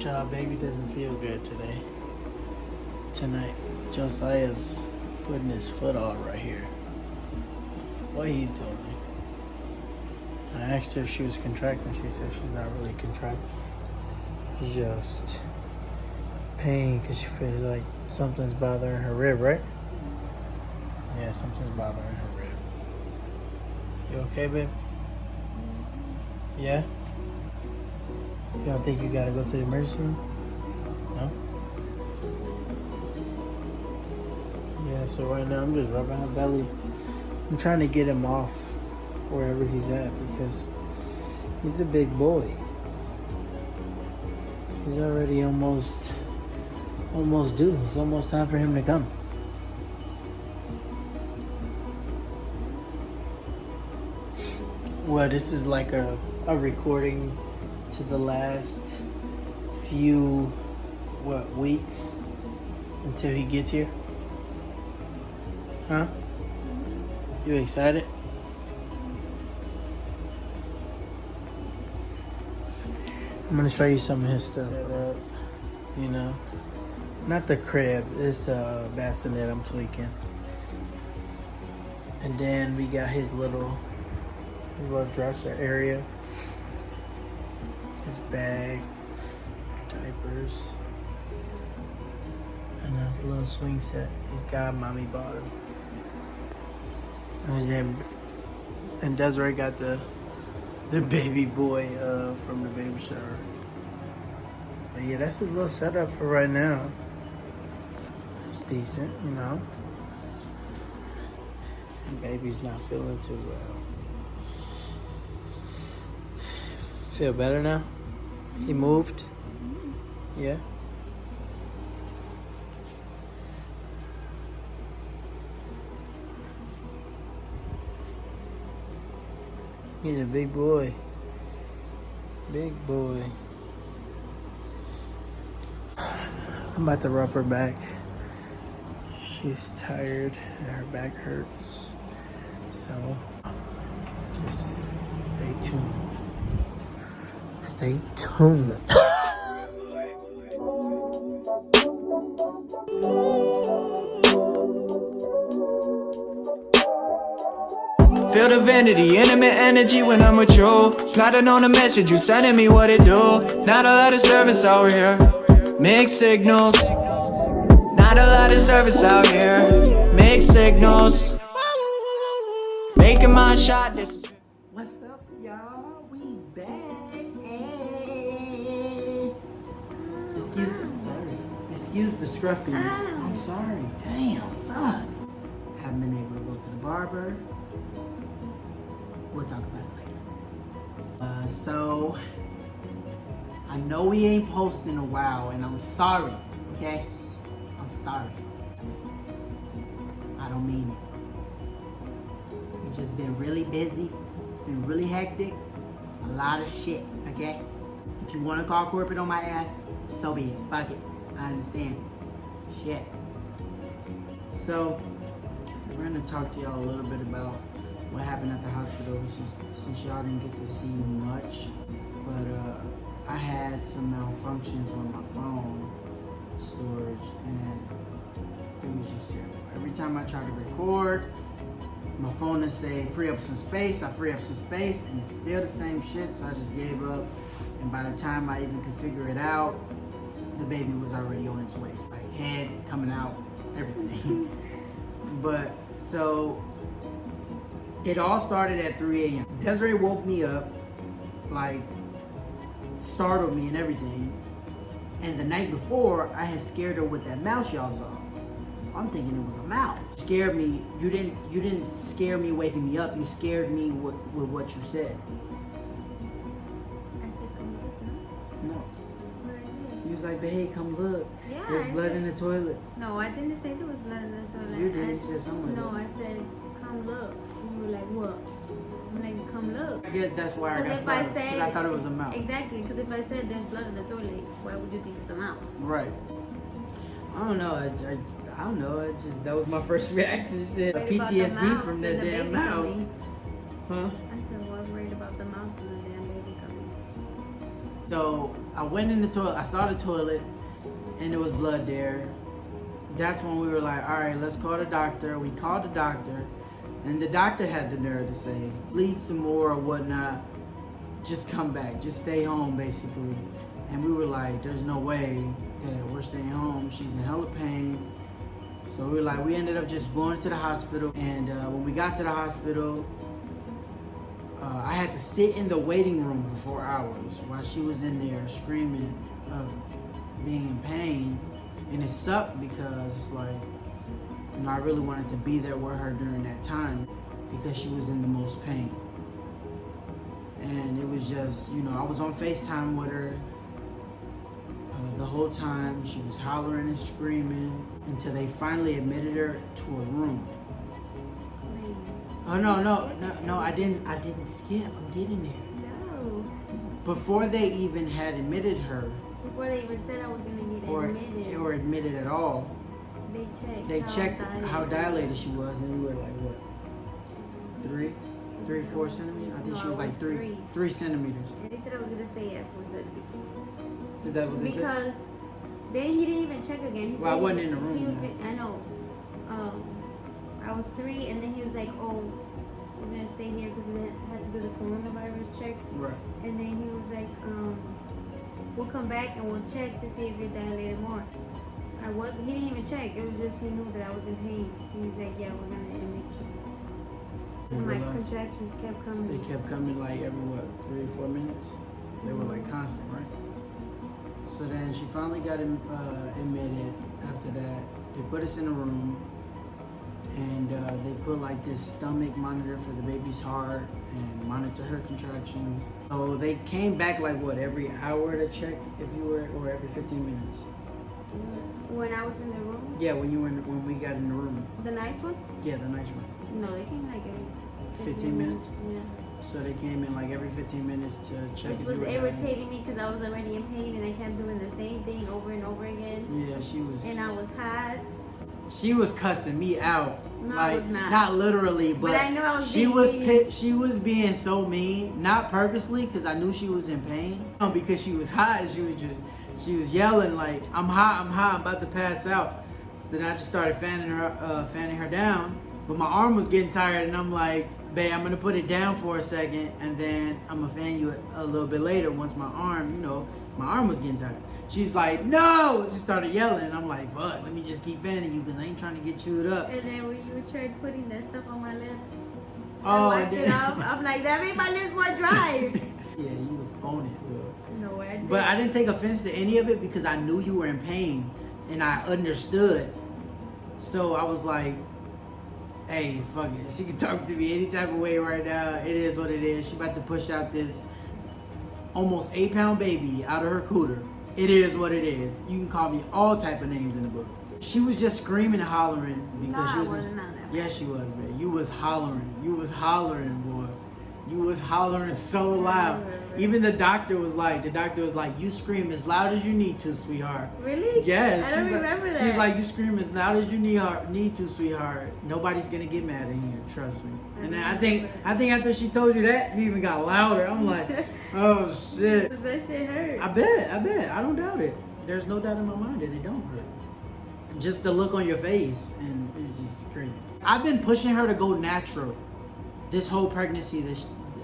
Child baby doesn't feel good today. Tonight, Josiah's putting his foot on right here. What he's doing. I asked her if she was contracting. She said she's not really contracting. She's just pain because she feels like something's bothering her rib, right? Yeah, something's bothering her rib. You okay, babe? Yeah? You don't think you gotta go to the emergency room? No? Yeah, so right now I'm just rubbing her belly. I'm trying to get him off wherever he's at because he's a big boy. He's already almost due. It's almost time for him to come. Well, this is like a recording to the last few, weeks until he gets here? Huh? You excited? I'm gonna show you some of his stuff. Set up, you know. Not the crib, this bassinet I'm tweaking. And then we got his little dresser area. His bag, diapers, and a little swing set. His god mommy bought him. And Desiree got the baby boy from the baby shower. But yeah, that's his little setup for right now. It's decent, you know. And baby's not feeling too well. Feel better now? He moved? Yeah? He's a big boy. Big boy. I'm about to rub her back. She's tired and her back hurts. So just stay tuned. Stay tuned. Feel the vanity, intimate energy when I'm with you. Plotting on a message, you sending me what it do. Not a lot of service out here. Mixed signals. Not a lot of service out here. Mixed signals. Making my shot this. What's up, y'all? We back. Excuse the scruffiness. I'm sorry. Damn, fuck. Haven't been able to go to the barber. We'll talk about it later. So I know we ain't posted in a while, and I'm sorry. Okay, I'm sorry. I don't mean it. We've just been really busy. It's been really hectic. A lot of shit. Okay. If you want to call corporate on my ass, so be it. Fuck it. I understand. Shit. So we're gonna talk to y'all a little bit about what happened at the hospital since y'all didn't get to see much. But I had some malfunctions on my phone storage, and it was just terrible. Every time I try to record, my phone would say free up some space. I free up some space, and it's still the same shit. So I just gave up. And by the time I even could figure it out, the baby was already on its way. Like head coming out, everything. But so it all started at 3 a.m. Desiree woke me up, like startled me and everything. And the night before, I had scared her with that mouse y'all saw. So I'm thinking it was a mouse. Scared me. You didn't scare me waking me up. You scared me with what you said. I said, come look, no? No. What I did? You was like, babe, come look. Yeah, There's blood in the toilet. No, I didn't say there was blood in the toilet. You did. You said something No, like I said, come look. And you were like, what? I'm like, come look. I guess that's why I got Because if started. I said... Because I thought it was a mouse. Exactly, because if I said there's blood in the toilet, why would you think it's a mouse? Right. I don't know. I don't know. That was my first reaction. Shit. Worried about the PTSD mouse from and that the damn baby mouse. coming. Huh? I said, well, I was worried about the mouse and the damn baby coming. So I went in the toilet, I saw the toilet, and there was blood there. That's when we were like, all right, let's call the doctor. We called the doctor, and the doctor had the nerve to say, bleed some more or whatnot, just come back, just stay home, basically. And we were like, there's no way that we're staying home. She's in hella pain. So we were like, we ended up just going to the hospital. And when we got to the hospital, I had to sit in the waiting room for 4 hours while she was in there screaming of being in pain. And it sucked because it's like, you know, I really wanted to be there with her during that time because she was in the most pain. And it was just, you know, I was on FaceTime with her the whole time. She was hollering and screaming until they finally admitted her to a room. Oh no, I didn't skip. I'm getting there. No. Before they even had admitted her, Before they even said I was gonna get admitted. or admitted at all, They checked how dilated she was, and we were like, what? 4 centimeters? I think No, she was it like was 3 centimeters. And they said I was gonna stay at 4 centimeters. Is that what they said? Because he didn't even check again. He Well, I said wasn't in the room, He was no. I know. I was 3, and then he was like, "Oh, we're gonna stay here because he had to do the coronavirus check." Right. And then he was like, "We'll come back and we'll check to see if you're dilated more." He didn't even check. It was just he knew that I was in pain. He was like, "Yeah, we're gonna admit you." And my contractions kept coming. They kept coming like every, what, 3 or 4 minutes? They were like constant, right? So then she finally got admitted after that. They put us in a room, and they put like this stomach monitor for the baby's heart and monitor her contractions. So they came back like, what, every hour to check if you were, or every 15 minutes? When I was in the room? Yeah, when we got in the room. The nice one? Yeah, the nice one. No, they came like every 15 minutes? Yeah. So they came in like every 15 minutes to check It if was you were irritating me because I was already in pain and I kept doing the same thing over and over again. Yeah, she was. And I was hot. She was cussing me out. No, like, I was not. Not literally, but I know I was she being was mean. she was being so mean, not purposely, because I knew she was in pain. Because she was hot, she was yelling like, "I'm hot, I'm about to pass out." So then I just started fanning her down, but my arm was getting tired, and I'm like, "Babe, I'm gonna put it down for a second, and then I'm gonna fan you a little bit later once my arm, my arm was getting tired." She's like, "No!" She started yelling, and I'm like, "Fuck, let me just keep fanning you because I ain't trying to get chewed up." And then when you tried putting that stuff on my lips, Oh, I wiped it off. I'm like, that made my lips more dry. Yeah, you was on it, bro. No, I didn't. But I didn't take offense to any of it because I knew you were in pain, and I understood. So I was like, "Hey, fuck it. She can talk to me any type of way right now. It is what it is. She about to push out this almost 8-pound baby out of her cooter. It is what it is. You can call me all type of names in the book." She was just screaming and hollering because she was. I wasn't on that. Yes, she was, man. You was hollering. You was hollering, boy. You was hollering so loud. Even the doctor was like, "You scream as loud as you need to, sweetheart." Really? Yes. I don't remember that. She's like, "You scream as loud as you need to, sweetheart. Nobody's gonna get mad in here. Trust me." And then I think after she told you that, you even got louder. I'm like, "Oh shit." Does that shit hurt? I bet. I don't doubt it. There's no doubt in my mind that it don't hurt. Just the look on your face, and it's just crazy. I've been pushing her to go natural this whole pregnancy.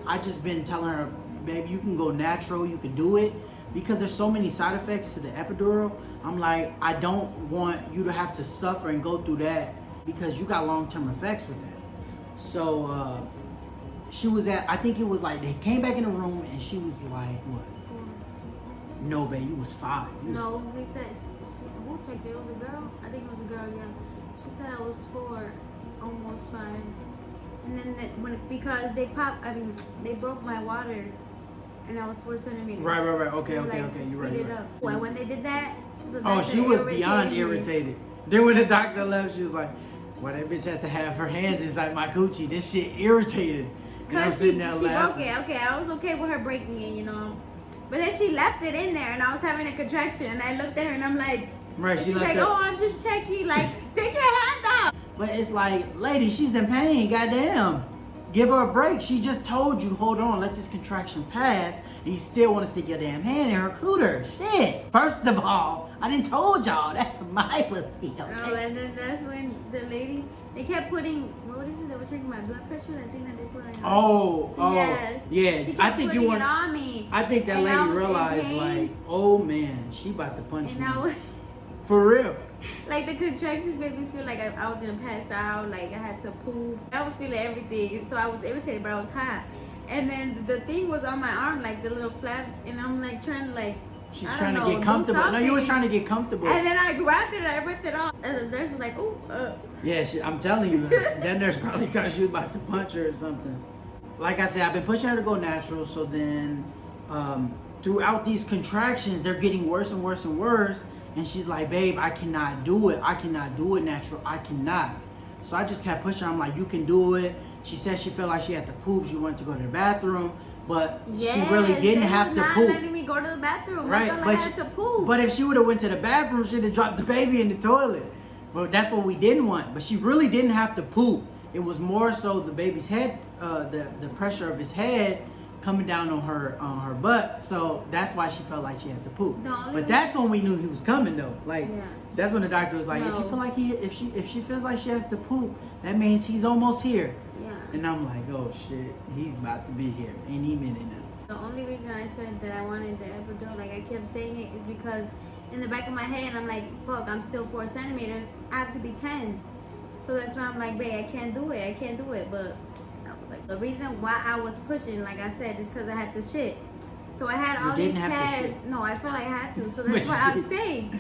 I just been telling her, "Baby, you can go natural. You can do it." Because there's so many side effects to the epidural. I'm like, I don't want you to have to suffer and go through that because you got long-term effects with that. So she was I think it was like, they came back in the room and she was like, "What? No, babe, you was 5. No, they said, who checked it? It was a girl? I think it was a girl, yeah. She said I was 4, almost 5. And then because they broke my water and I was 4 centimeters. Right. Okay, They, like, okay. You're speed it right. up. When they did that, the Oh, doctor she was irritated beyond me. irritated. Then when the doctor left, she was like, "Why that bitch had to have her hands inside my coochie? This shit irritated." And I'm Because sitting there she laughing. broke it. Okay, I was okay with her breaking it, But then she left it in there and I was having a contraction and I looked at her and I'm like, Right, she's like, "Oh, I'm just checking." Like, take your hand out. But it's like, lady, she's in pain. Goddamn. Give her a break. She just told you, hold on, let this contraction pass, and you still want to stick your damn hand in her cooter. Shit. First of all, I didn't told y'all that's my pussy. Okay? Oh, and then that's when the lady, they kept putting, what is it? They were checking my blood pressure. That thing that they put on. Oh, yeah. She kept I think putting you want. it on me. I think that And I lady was in realized, pain. like, oh man, she about to punch And me. I was, For real. like, the contractions made me feel like I was gonna pass out. Like I had to poop. I was feeling everything, so I was irritated, but I was hot. And then the thing was on my arm, like the little flap, and I'm like trying to like. She's I trying don't to know, get do comfortable. No, you was something. trying to get comfortable. And then I grabbed it and I ripped it off. And the nurse was like, "Ooh." Yeah, I'm telling you, that nurse probably thought she was about to punch her or something. Like I said, I've been pushing her to go natural, so then throughout these contractions, they're getting worse and worse and worse. And she's like, babe, I cannot do it. I cannot do it natural. I cannot. So I just kept pushing her. I'm like, you can do it. She said she felt like she had to poop. She wanted to go to the bathroom. But she really didn't have to not poop. letting me go to the bathroom. Right, I felt but like I had to poop. But if she would have went to the bathroom, she'd have dropped the baby in the toilet. But that's what we didn't want. But she really didn't have to poop. It was more so the baby's head, the pressure of his head coming down on her butt. So that's why she felt like she had to poop. But that's when we knew he was coming though. Like that's when the doctor was like, if you feel like if she feels like she has to poop, that means he's almost here. Yeah. And I'm like, oh shit, he's about to be here any minute now. The only reason I said that I wanted the epidural, like I kept saying it, is because in the back of my head, I'm like, fuck, I'm still 4 centimeters. I have to be 10. So that's why I'm like, babe, I can't do it. I can't do it. But like, the reason why I was pushing, like I said, is because I had to shit. So I had all these pads. No, I felt like I had to. So that's what I'm saying.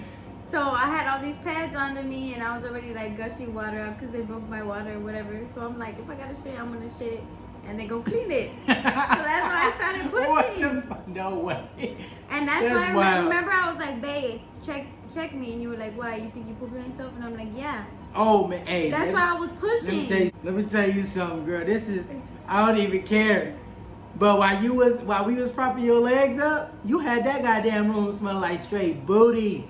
So I had all these pads under me, and I was already like gushing water out because they broke my water or whatever. So I'm like, if I gotta shit, I'm gonna shit, and they go clean it. So that's why I started pushing. No way. And that's why I remember I was like, babe, check me, and you were like, why? You think you pooped on yourself? And I'm like, yeah. Oh man, hey. That's why I was pushing. Let me tell you something, girl. This is, I don't even care. But while we was propping your legs up, you had that goddamn room smelling like straight booty.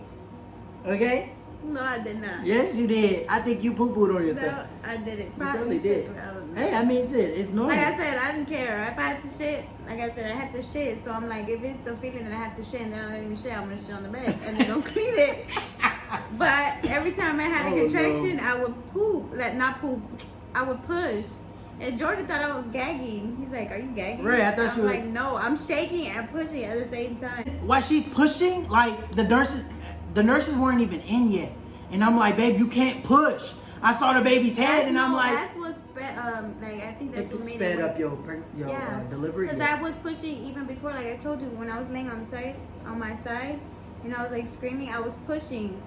Okay? No, I did not. Yes, you did. I think you poo-pooed on yourself. No, I didn't. You Probably probably did. I don't know. Hey, I mean, shit, it's normal. Like I said, I didn't care. If I had to shit, like I said, I had to shit. So I'm like, if it's the feeling that I have to shit and they're not letting me shit, I'm gonna shit on the bed and they're gonna clean it. But every time I had a contraction, I would poop. Like, not poop, I would push. And Jordan thought I was gagging. He's like, are you gagging? Right, I thought I'm like, no, I'm shaking and pushing at the same time. While she's pushing, like, the nurses weren't even in yet. And I'm like, babe, you can't push. I saw the baby's head, and I'm like, that's what like I think that's what made sped it up your delivery. Because I was pushing even before, like I told you, when I was laying on my side, and I was like screaming, I was pushing.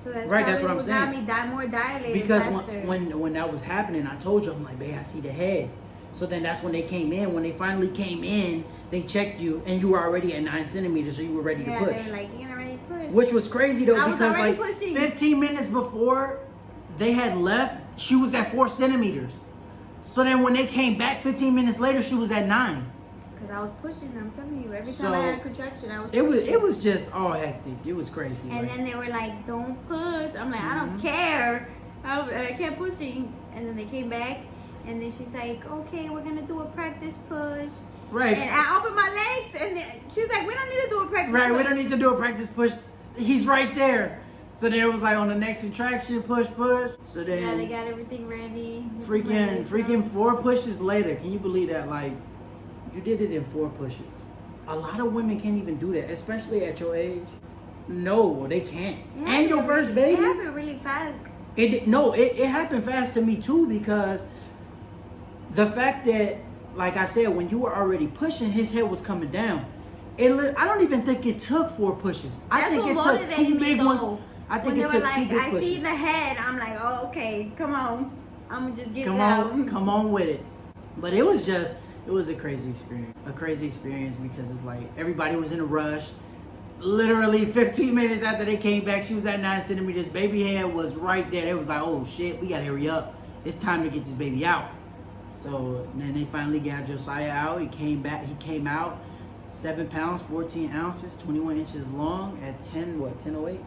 So that's right. That's what I'm saying. Got me more dilated. Because faster. when that was happening, I told you, I'm like, babe, I see the head. So then that's when they came in. When they finally came in, they checked you, and you were already at 9 centimeters, so you were ready to push. Yeah, they were like, you're already push. Which was crazy though, I was because like pushing. 15 minutes before they had left, she was at 4 centimeters. So then when they came back 15 minutes later, she was at 9. Because I was pushing, I'm telling you. Every time I had a contraction, I was pushing. pushing. It was just all hectic. It was crazy. And then they were like, don't push. I'm like, I don't care. I kept pushing. And then they came back. And then she's like, okay, we're going to do a practice push. Right. And I opened my legs. And then she's like, we don't need to do a practice push. Right, we don't need to do a practice push. He's right there. So then it was like on the next contraction, push. So then yeah, they got everything ready. Freaking 4 pushes later. Can you believe that? Like, you did it in 4 pushes. A lot of women can't even do that, especially at your age. No, they can't. Yeah, and your first baby. It happened really fast. It happened fast to me too, because the fact that, like I said, when you were already pushing, his head was coming down. I don't even think it took 4 pushes. I think it took 2 big ones. I think it took 2 big pushes. I see the head. I'm like, oh, okay, come on. I'm gonna just get it out. Come on with it. But it was a crazy experience. A crazy experience because it's like everybody was in a rush. Literally 15 minutes after they came back, she was at 9 centimeters. Baby head was right there. They was like, oh shit, we gotta hurry up. It's time to get this baby out. So then they finally got Josiah out. He came out 7 pounds, 14 ounces, 21 inches long at 10:08?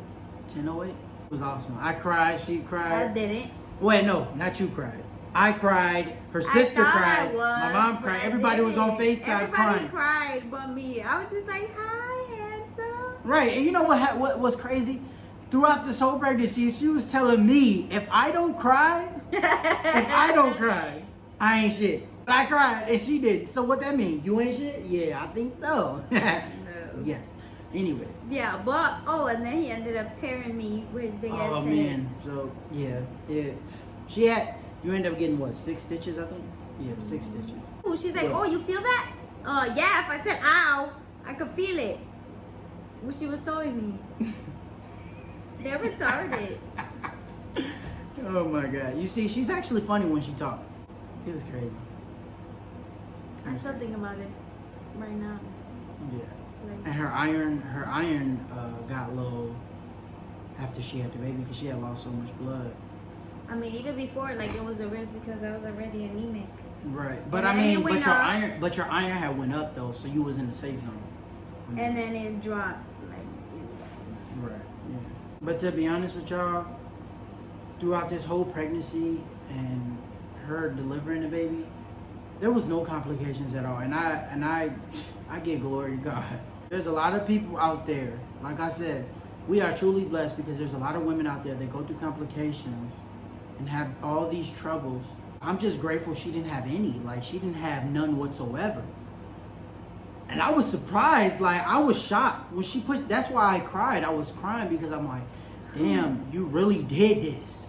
10:08? It was awesome. I cried, she cried. I didn't. Wait, no, not you cried. I cried. Her sister cried. Was, my mom cried. Everybody was on FaceTime crying. Everybody cried but me. I was just like, hi, handsome. Right, and you know what was crazy? Throughout this whole pregnancy, she was telling me, if I don't cry, I ain't shit. But I cried, and she did. So what that mean? You ain't shit? Yeah, I think so. No. Yes. Anyways. Yeah, but, and then he ended up tearing me with his big ass head. Oh, man. So, yeah. You ended up getting, what, 6 stitches, I think? Yeah, 6 stitches. Ooh, she's like, oh, you feel that? Yeah, if I said ow, I could feel it. When she was sewing me. They're retarded. Oh my God. You see, she's actually funny when she talks. It was crazy. I'm still thinking about it right now. Yeah. Like, And her iron got low after she had the baby because she had lost so much blood. I mean, even before, like, it was a risk because I was already anemic. Right. But And I mean, then your iron had went up though, so you was in the safe zone. And then it dropped. Right, yeah. But to be honest with y'all, throughout this whole pregnancy and her delivering the baby, there was no complications at all. And I give glory to God. There's a lot of people out there, like I said, we are truly blessed because there's a lot of women out there that go through complications and have all these troubles. I'm just grateful she didn't have any. Like, she didn't have none whatsoever. And I was surprised, like, I was shocked when she pushed. That's why I cried. I was crying because I'm like, damn, you really did this.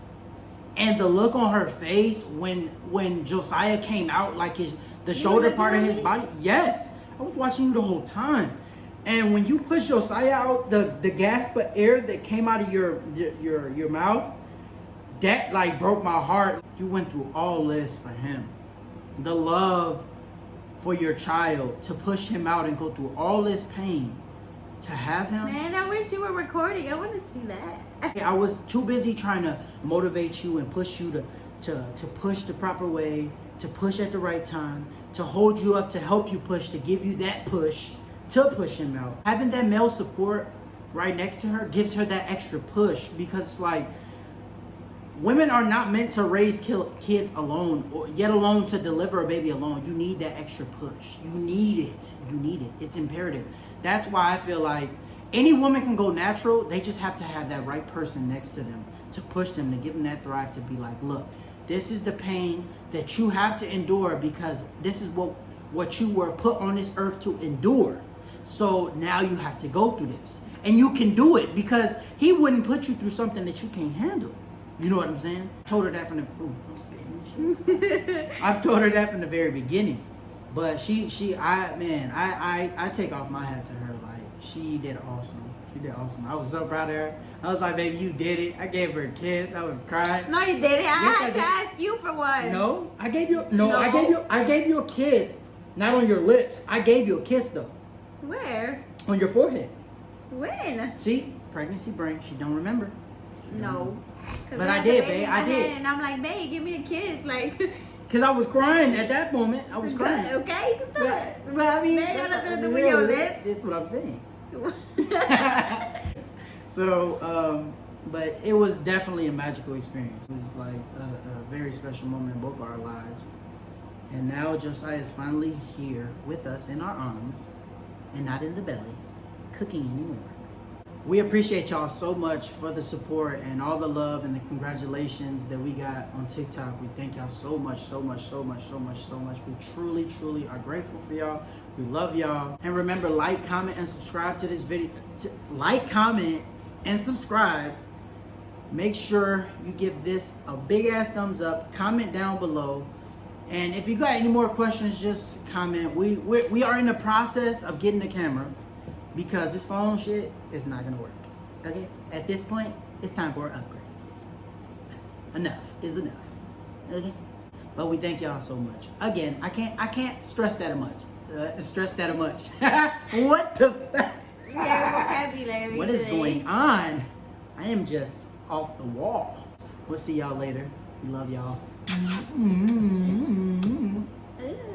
And the look on her face when Josiah came out, like the shoulder part of his body. Yes, I was watching you the whole time. And when you push Josiah out, the gasp of air that came out of your mouth, that like broke my heart. You went through all this for him. The love for your child, to push him out and go through all this pain to have him. Man, I wish you were recording. I want to see that. I was too busy trying to motivate you and push you to push the proper way, to push at the right time, to hold you up, to help you push, to give you that push, to push him out. Having that male support right next to her gives her that extra push, because it's like, women are not meant to raise kids alone, or yet alone to deliver a baby alone. You need that extra push. You need it. You need it. It's imperative. That's why I feel like any woman can go natural. They just have to have that right person next to them to push them, to give them that drive, to be like, look, this is the pain that you have to endure because this is what you were put on this earth to endure. So now you have to go through this. And you can do it because he wouldn't put you through something that you can't handle. You know what I'm saying? I told her that from the I've told her that from the very beginning. But I take off my hat to her. Like, she did awesome. She did awesome. I was so proud of her. I was like, baby, you did it. I gave her a kiss. I was crying. No, you didn't. Yes, I had to ask you for one. No, I gave you I gave you a kiss. Not on your lips. I gave you a kiss though. Where? On your forehead. When? See? Pregnancy brain. She don't remember. No. But I did, babe. I did. And I'm like, babe, give me a kiss. Like, because I was crying at that moment. I was crying. Okay, you can stop. But I mean, That got nothing to do with your lips. That's what I'm saying. So, but it was definitely a magical experience. It was like a very special moment in both of our lives. And now Josiah is finally here with us in our arms and not in the belly, cooking anymore. We appreciate y'all so much for the support and all the love and the congratulations that we got on TikTok. We thank y'all so much, so much, so much, so much, so much. We truly, truly are grateful for y'all. We love y'all. And remember, like, comment, and subscribe to this video. Like, comment, and subscribe. Make sure you give this a big ass thumbs up. Comment down below. And if you got any more questions, just comment. We are in the process of getting the camera, because this phone shit is not gonna work. Okay? At this point, it's time for an upgrade. Enough is enough. Okay? But we thank y'all so much. Again, I can't stress that much. What the fuck? Yeah, vocabulary. What is going on? I am just off the wall. We'll see y'all later. We love y'all. Can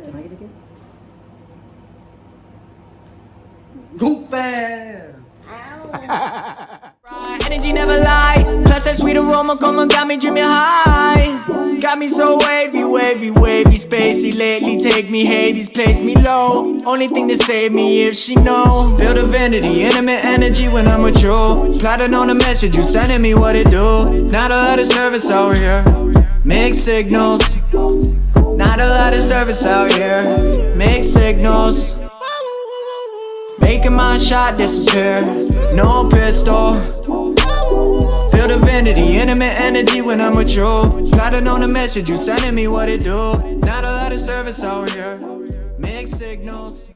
I get a kiss? Go fast! Ow. Energy never lie. Plus Lost that sweet aroma, come on, got me dreaming high. Got me so wavy, wavy, wavy, spacey. Lately take me Hades, place me low. Only thing to save me if she know. Feel divinity, intimate energy when I'm with you. Plotting on a message, you sending me what it do. Not a lot of service out here, mixed signals. Not a lot of service out here, mixed signals. Making my shot disappear, no pistol. Feel divinity, intimate energy when I'm with you. Plotting on a message, you sending me what it do. Not a lot of service out here, mixed signals.